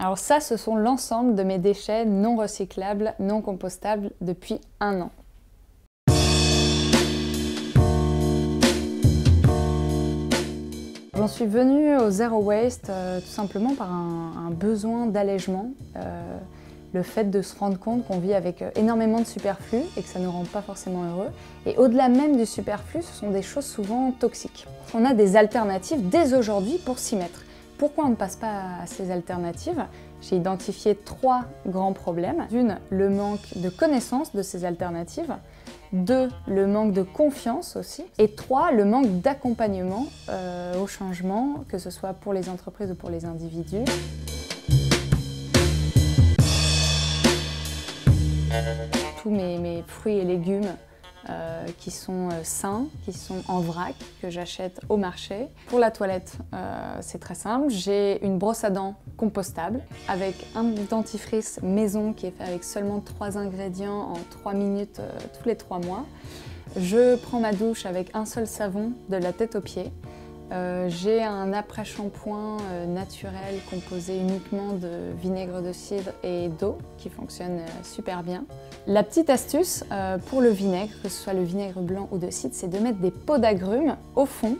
Alors ça, ce sont l'ensemble de mes déchets non recyclables, non compostables depuis 1 an. J'en suis venue au Zero Waste tout simplement par un besoin d'allègement. Le fait de se rendre compte qu'on vit avec énormément de superflu et que ça ne nous rend pas forcément heureux. Et au-delà même du superflu, ce sont des choses souvent toxiques. On a des alternatives dès aujourd'hui pour s'y mettre. Pourquoi on ne passe pas à ces alternatives? J'ai identifié 3 grands problèmes. D'une, le manque de connaissance de ces alternatives. 2, le manque de confiance aussi. Et 3, le manque d'accompagnement au changement, que ce soit pour les entreprises ou pour les individus. Tous mes fruits et légumes qui sont sains, qui sont en vrac, que j'achète au marché. Pour la toilette, c'est très simple. J'ai une brosse à dents compostable avec un dentifrice maison qui est fait avec seulement 3 ingrédients en 3 minutes tous les 3 mois. Je prends ma douche avec un seul savon de la tête aux pieds. J'ai un après-shampoing naturel composé uniquement de vinaigre de cidre et d'eau qui fonctionne super bien. La petite astuce pour le vinaigre, que ce soit le vinaigre blanc ou de cidre, c'est de mettre des pots d'agrumes au fond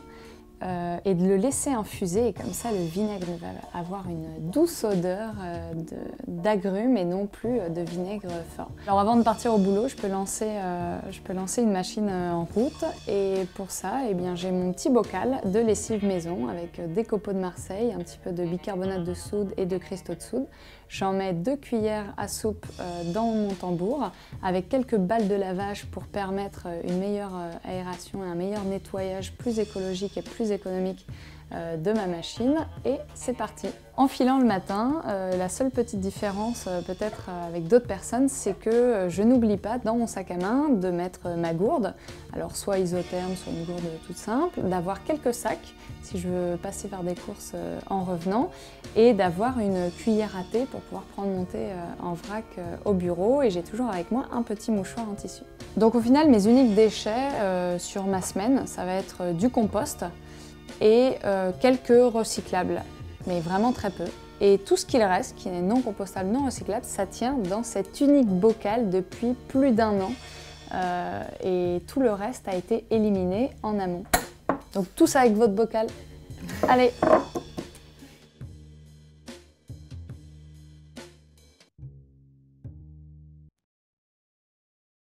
et de le laisser infuser, et comme ça le vinaigre va avoir une douce odeur d'agrumes et non plus de vinaigre fort. Alors avant de partir au boulot, je peux lancer une machine en route, et pour ça j'ai mon petit bocal de lessive maison avec des copeaux de Marseille, un petit peu de bicarbonate de soude et de cristaux de soude. J'en mets 2 cuillères à soupe dans mon tambour avec quelques balles de lavage pour permettre une meilleure aération et un meilleur nettoyage plus écologique et plus économique de ma machine, et c'est parti. En filant le matin, la seule petite différence peut-être avec d'autres personnes, c'est que je n'oublie pas dans mon sac à main de mettre ma gourde, alors soit isotherme, soit une gourde toute simple, d'avoir quelques sacs si je veux passer faire des courses en revenant, et d'avoir une cuillère à thé pour pouvoir prendre mon thé en vrac au bureau, et j'ai toujours avec moi un petit mouchoir en tissu. Donc au final, mes uniques déchets sur ma semaine, ça va être du compost et quelques recyclables, mais vraiment très peu. Et tout ce qu'il reste, qui est non compostable, non recyclable, ça tient dans cet unique bocal depuis plus d'1 an. Et tout le reste a été éliminé en amont. Donc tout ça avec votre bocal. Allez!